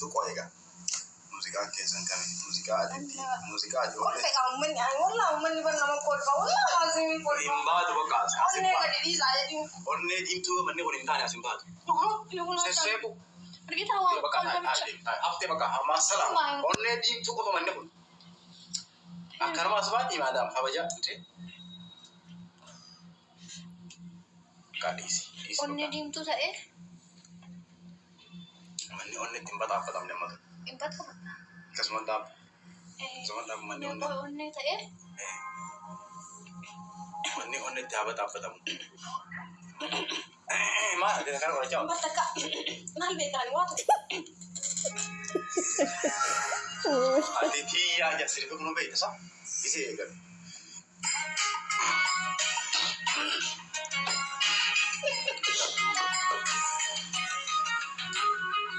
سوق ويجا موسيقى كيسان كمان موسيقى أديتي موسيقى أديتي والله كمان يعني والله من يبغى ما كل والله لازم يقول إمباد وقعد أنا كذي زايد أني ديم تو من نقول إنتاني أسمباد سيسيبو رجعت هوا أفتي بقى ما سلام أني ديم تو كم من نقول أكرم أسباتي مادام حبجا كاديسي أني ديم تو تأه مني أني ديم بات أفضل من مدر إمبات كمان كسمان داب زمان داب مني أني تأه مني تابت أفضل ما كذا كان ولا جاو بتك ما البيت على واطي أديتي يا جسر كم بيت صح يصير كذا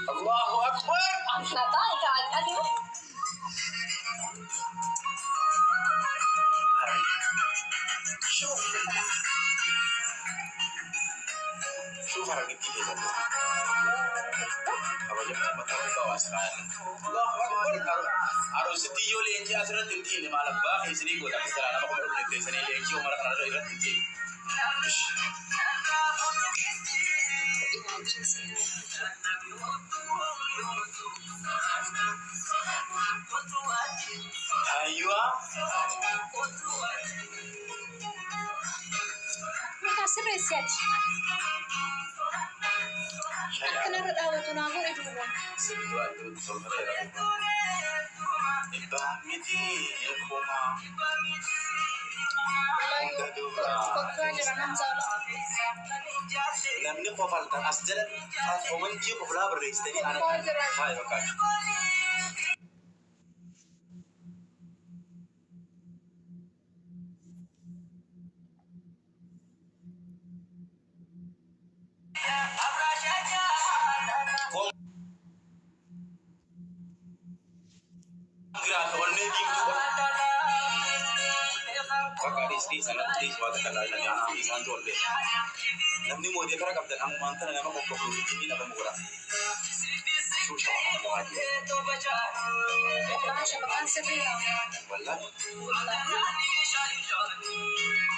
الله أكبر نتاي كاد أدي شوف حركتي كذا أبغى جبت مثلا كواسكان الله أكبر أروستي يولي إنتي أسرة تنتين ما لبا يسني قولا مثلا أنا بقول لك تسني ليك يوم مرة أنا رأيت تنتين أيوة مكسر ريسيات أنا رأيت ناقور إدوبا namni qofaltan as jala fomantii qoflaa barreessitanii ana haay bakkaati namni mootii kara qabdan ammaan tana nama qoqqofu inni lafa mugura shusha والله شبكان سرية والله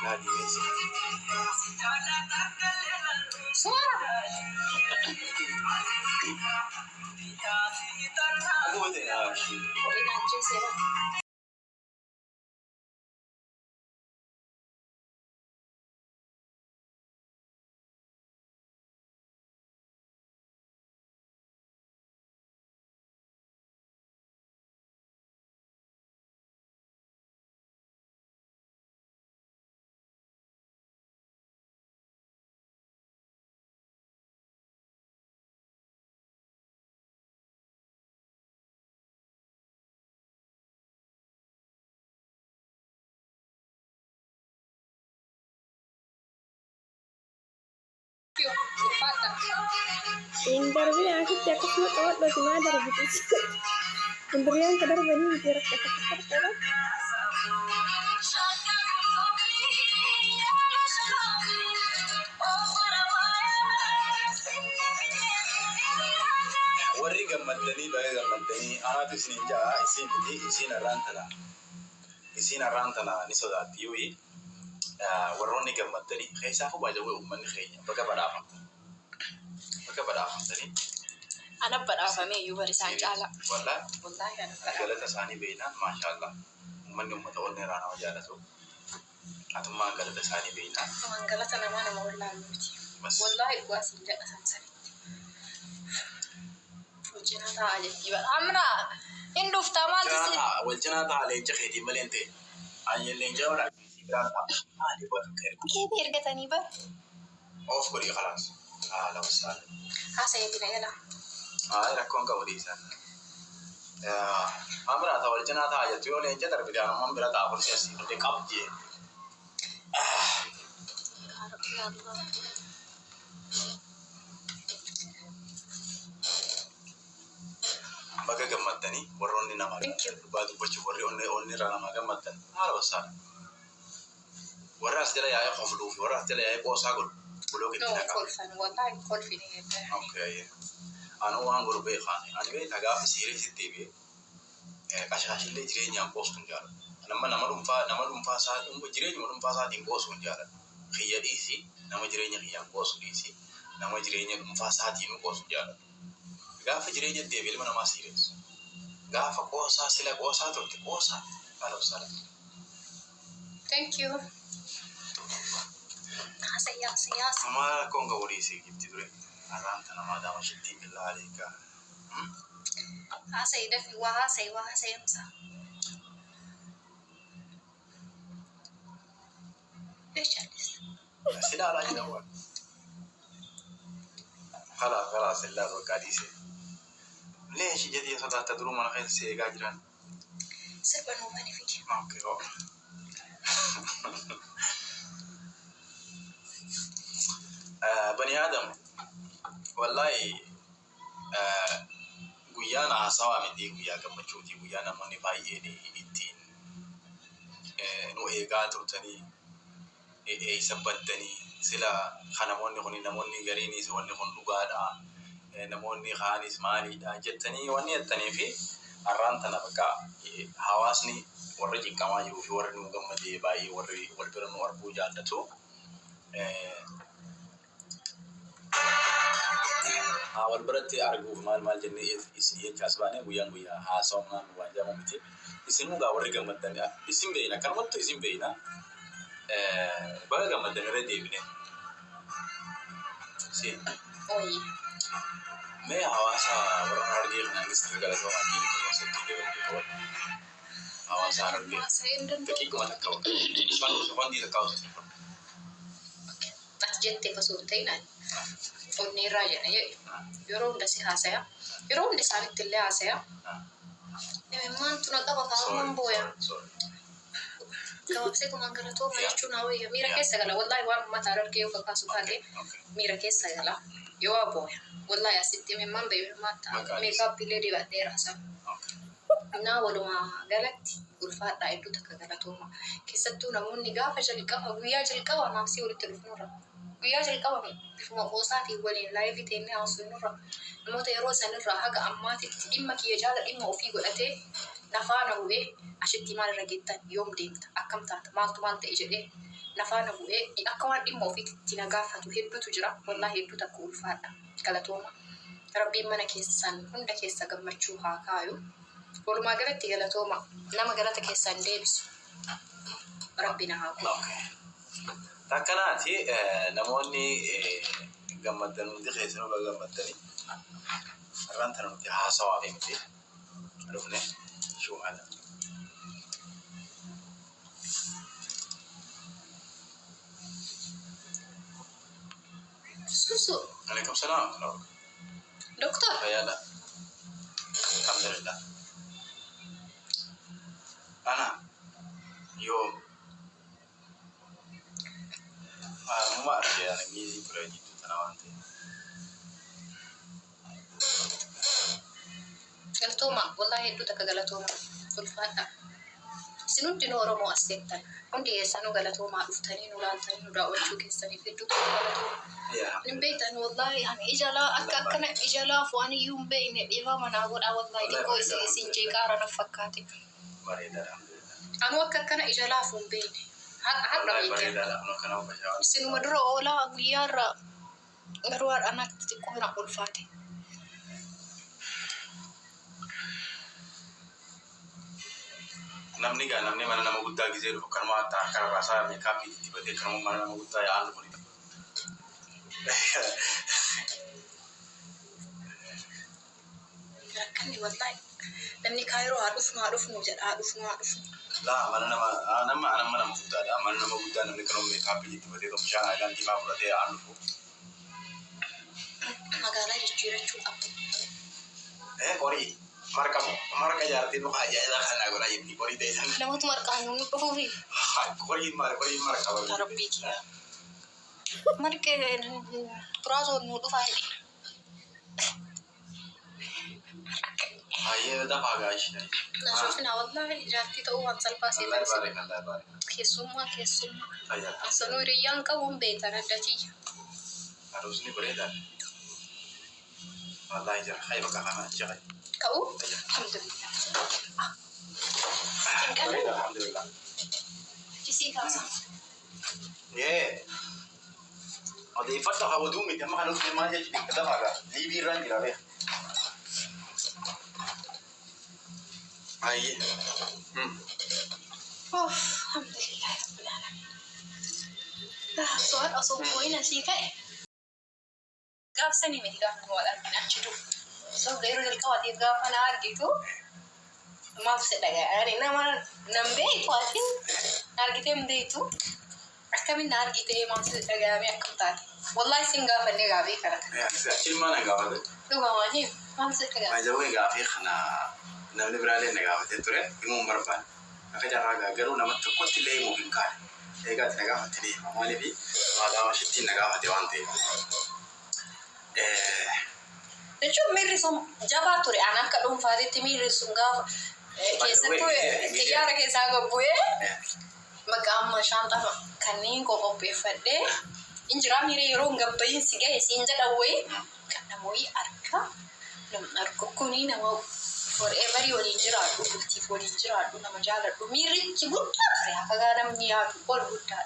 لا دي ميسي صورة هو ده يا شيخ وإن أنجزها Interview aku tiap kesempatan kawat bagi madar gitu. Interview yang kadar bani biar kakak warri gammadanii baay'ee gammadanii anaatu isin jaa isin arraantana ni sodaatti yoo warroonni gammadanii keessaa fi baay'ee uummanni keenya bakka badhaafamtanii أنا بدأ يوبر سانجالا والله والله أنا galata isaanii beeknaan maashaallah uummanni uummata onni irraa nama jaalatu atummaan galata isaanii beeknaan كمان قالت أنا ما أنا والله موتي والله قاسي جاء سانسري وجنا تعالى يبقى أمنا إن دفت مال تسي والجنا تعالى جخيدي ملينتي أني اللي جاورا هذه بكر كيف يرجعني بقى أوف كوري خلاص لا وسهلا سيدنا يلا rakkoon qabu dhiisan amra ta waljana ta ya tuyo le jadar bidan man bira ta afur sai de qabje يا الله baga gammadani warroonni nama baadu bachi warri onni rana ma gammadan hala wasan warra asdela ya khoflu warra asdela ya qosa gol bulo ke no tinaka كل فن والله كل فين okay أنا وان غربي خاني أنا بيت أقاف سيريس التيبي كاشاش اللي جريني أم بوسكن جالا نما نمر فاسات أم جريني مرم فاسات إم بوسكن جالا خيال إيسي نما جريني خيال بوسكن إيسي نما جريني أم فاسات إم بوسكن جالا أقاف جريني التيبي لما نما سيريس أقاف قوسا سلا قوسا ترتي قوسا أهلا وسهلا. Thank you. سياسة. ما كون قولي سي جبتي دري أرانت أنا ما دام شدي بالله عليك. سيدة في وها سيمسا. ليش جالس؟ سلا لا ينوى. خلاص إلا بقاديسي. ليش جدي صدا تدرو من غير سيجاجران؟ سبب نوماني فيك. أوكي. بني آدم والله guyana sawa mi di guya ga machuti guyana moni bai eni itin no e ga turtani e sabattani sila khana monni khoni namonni garini so wonni khon dugada namonni khani ismani da jettani wonni attani fi arranta na baka hawasni warri kama yu fi warri no gamma de bai warri walbira no arbu jallato awal berarti argu mal jenni isi kasbane buyan ha somna wajah mumti isin muga warri gamadani isin beina kan watto isin beina baga gamadani rede bine si oi me hawasa warra arge nangis tegala so ajini ko setti de hawasa arge taki ko mata kaw so bandi da kaw jette fasultainan onni rajana yoro ndasi hasaya yoro ndasi tille hasaya man tuna qaba ka boya kawabse ko mangara to machu na we mira kessa gala wallahi wa mata arge ko ka sukade mira kessa gala yo boya wallahi asitti me man be mata makeup ile di badera sa na waluma galatti ulfaadha iddoo takka galatoma keessattuu namoonni gaafa jalqaba guyyaa jalqaba naafsii walitti dhufnurra guyyaa jalqaba bifuma qoosaatiin waliin laayivii teennee haasofnurra namoota yeroo sanirraa haga ammaatitti dhimma kiyya jaala dhimma ofii godhatee nafaana bu'ee ashitti maal irra geettan yoom deemta akkam taata maaltu maal ta'e jedhee nafaana bu'ee akka waan dhimma ofiitti na gaafatu hedduutu jira wallaahi hedduu takka ulfaadha galatooma rabbiin mana keessan hunda keessa gammachuu haa kaayu. Walumaa galatti galatooma nama galata keessaan deebisu rabbina haa godhu. Takkanaati namoonni gammadan hundi keessanuu baga gammadani arranta nuti haasawaa fi miti dhufne shuu'aadha. Susu. Alaikum salam. Doktor. Fayada. Alhamdulillah. Ana يوم ما أعرف يعني ميزي براجي تناوانتي galatooma wallahi hedduu takka galatooma ulfaadha sinutti nu oromoo asseettan hundi keessanuu galatoomaa dhuftanii nu laaltanii nu daawwachuu keessaniif hedduu takka galatooma nin beektan wallahi ani ijalaa akka akkana ijalaa waan iyyuu hin beekne dhiiba manaa godhaa wallahi dhiqoo isin jeeqaara na fakkaate anu akka akkana ijalaa fuun beekne har'a beekne sinuma dura oolaa guyyaarra garuu har'a natti xiqqoo na ulfaate. namni mana nama guddaa gisee dhufu kanuma akkana raasaa meekaappii itti batee kanuma mana nama guddaa yaa'an dhufu rakkanni wallahi namni kaayiroo haa dhufnu jedha haa dhufnu. laa mana nama guddaadha mana nama guddaa namni kanuma meekaappii itti batee tokko bishaan aadaan diimaa fudhatee yaa'an dhufu. Magaalaa jijjiirachuu qabdu. Qorii. Marka jaartii nu ajaa'iba kana godha inni qorii ta'e. Namoota marqaa nu dhufuufi. Qorii marka wal. Rabbii kiyya. Marqee turaasoo nu dhufaa jedhi. Hayyee dafaa gaashi. Naasofina wallahi jaartii ta'uu waan salphaa seetan. Keessummaa. Asanuu hiriyyaan qabuun beekan adda tiyya. Aroosni bareedaa. والله جرى خيبك أنا جرى كأو الحمد لله الحمد لله جسي كاسا إيه هذا يفتح ودومي تما خلونا في ما جت كذا مرة لي بيران كذا بيه أيه الحمد لله رب العالمين سؤال أصوب وين أسيكه قاف سني مدي قاف نقول أنا أشتو سو غير الكواتي قاف أنا أرجيتو ما في سدقة يعني نما نمبي تواتين أرجيته مديتو أكمل نارجيته ما في سدقة أمي أكمل والله سنغا فني قافي كذا يا سأشيل ما نقابله لو ما هي ما في سدقة ما جوي قافي خنا نمني برالي نقابله ترى يمون مربان أكيد راجع قالوا نما تقول تلاقي ممكن كان إيه قاعد نقابله تري ما نبي ما دام شتي نقابله وانتي نشوف ميرسوم جاباتوري أنا كلهم فادي ميرسوم قاف كيساتو كيارا كيساقو بويه مقام شانتا كنين كوكو بيفدي إنجرا ميري يرون قبين سيجا يسينجا دوي كنا موي أركا نم أركو كوني نمو forever يولينجرا دوبتي فولينجرا دو نمجالا دو ميري تبوتا فريا كغانا مياتو بول بوتا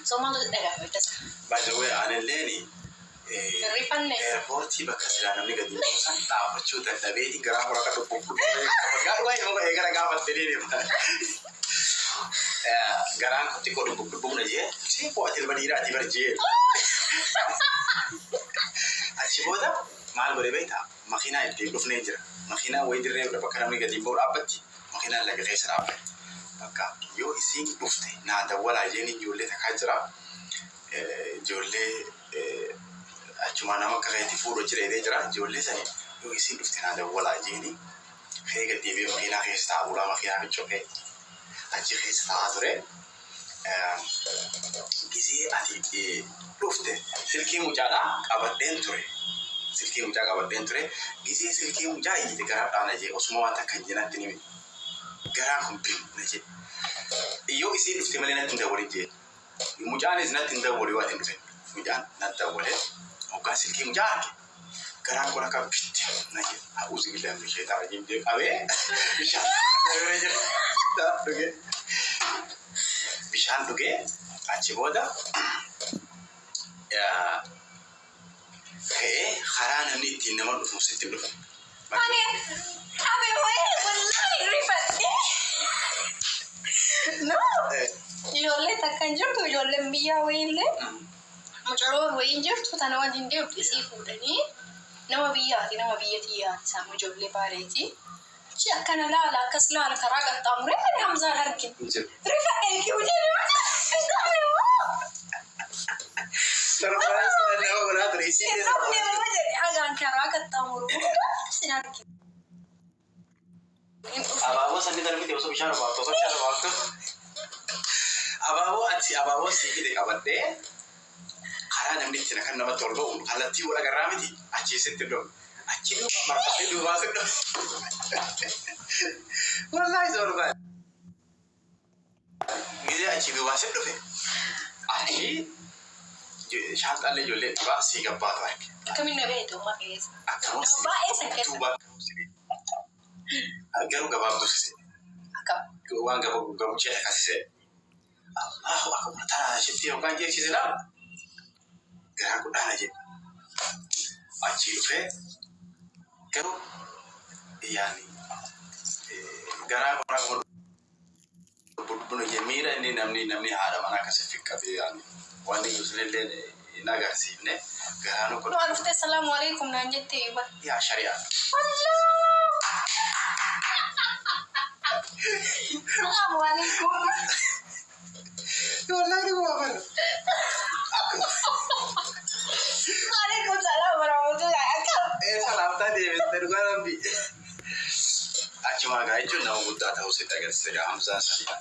سوما دو دغا بيتس by the way أنا الليني ريفان airporti bakka silaa namni gadi buusan dhaabachuu dadhabeeti garaa muraasa dhukkubbu garuu immoo eegala gaafattanii deema garaan kutti ko dhukkubbuuna jee si ko atil badiiraati barjee achi booda maal godhe beektaa makiinaa ittiin dhufnee jira makiinaa wayii dirree bakka namni gadi ba'u dhaabbatti makiinaan laga keessa dhaabbate bakka yoo isiin dhufte naa dawwalaa jeen ijoollee takkaa jira ijoollee achuma nama kakaiti fuudhoo jiree jira ijoollee sanii yoo isiin dhufte naa dawwalaa jeeni heega deebi'ee makiinaa keessa taa'aa bulaa makiinaa ficcofee achi keessa taa'aa ture gisee ati dhufte silkii mucaadhaa qabadheen ture gisee silkii mucaa iyyite garaa dhaana jee osuma waan takka jenatti nimi garaa kun na jee yoo isiin dhufte malee natti hin dawwalin jee mucaanis natti hin dawwali waan hin dhufe mucaan natti dawwalee وقال سلكي مجاك قران كنا كبت نجي أعوذ بالله من الشيطان الرجيم ديك أبي بيشان دوكي أجيبودا يا هي خران مني تينما نفوس تبلو أبي وين والله ريفتي no يولي تكنجرتو يولي مبيا وين لي مجرور وينجرت فتنا وادين ديو بتسي فودني نما بياتي سامو جولي باريتي شي كان لا كسلا على كراغ التمر انا حمزه هركن رفع الكي وجهي ترى انا ولا ادري شيء حاجه كراغ التمر سنارك ابابو سني دربي توسو بشار باكو ابابو سيكي دكابده أنا نمني تنا كنا ما تولو خلتي ولا كرامتي أشي ستدو أشي ما تفيدو ما ستدو والله زور بعد ميزة أشي بوا ستدو في أشي شانت على جولة تبع سيجا باتوارك كمين نبيتو ما كيس أكمل سيجا توبا أجرو كباب دوسي أكمل وان كباب جاه كاسي الله أكبر ترى شفتي وكان جيه شيء زلام garaa guddaa je achi dhufee garuu yaani garaa bunu jemiira inni namni haadha manaa akkasii fiqqatee yaani waan inni yuusillee hin agarsiifne garaa nu godhu. Dhufte salaamu alaikum naan jettee yuuba. Yaa shari'aa. Salaamu alaikum. Wallahi gua mana? Waalaikumsalam warahmatullahi wabarakatuh. Salam tadi terduga Nabi. Cuma gaya itu nama Buddha tahu sih agar saya Hamzah saja.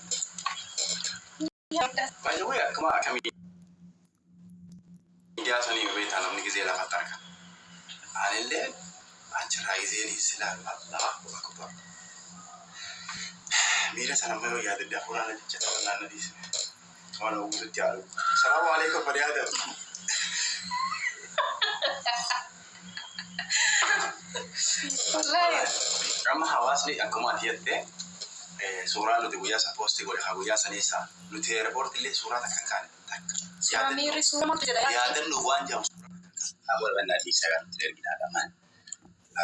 Banyak ya kami dia sani beri tanam ni kita lah katakan. Anille ancarai zeni silam Allah akbar. Mira salam saya ya ada Quran ada catatan Nabi. Mana udah jalan. Assalamualaikum warahmatullahi wabarakatuh. والله أما حواسني أكمل هي سورة لو تقول يا سبوستي ولا خبوا يا سنيسا لو تيربورت اللي سورة كان سورة ميري سورة ما تجد يا دل وان جام أول بنا دي سجل ترجع هذا ما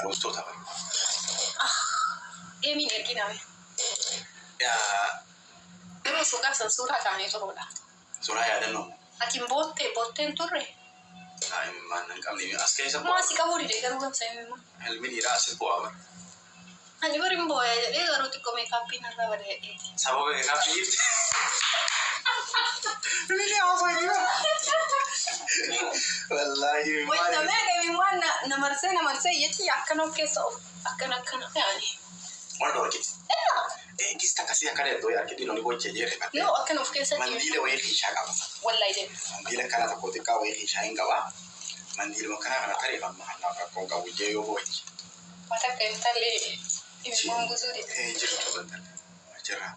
أروس تو تبع إيه مين يرجعنا يا Terus suka sensura kan itu udah. سورة يا دل نو Hakim boten turre. ما نكمل أسكي سبوا Masih kamu di dekat rumah saya memang. هل من يراس بوا Ani baru boy jadi baru tuh kami kapi nara pada itu. سبوا بيجا فيت Really apa ini? Wallahi Wah, namanya kami mana nomor saya ya sih akan oke so akan ya nih. Mana lagi? Kita kasih yang kalian tuh ya kita nunggu bocah je. Yo akan oke saja. Mandile wae kisah apa? Wallahi deh. Mandile kana tak kote kau wae kisah enggak wa? Mandile makana kana tari kan mahal nak kau kau je yo boy. Mata kental ini mau gusur. Jadi tu betul. Cerah.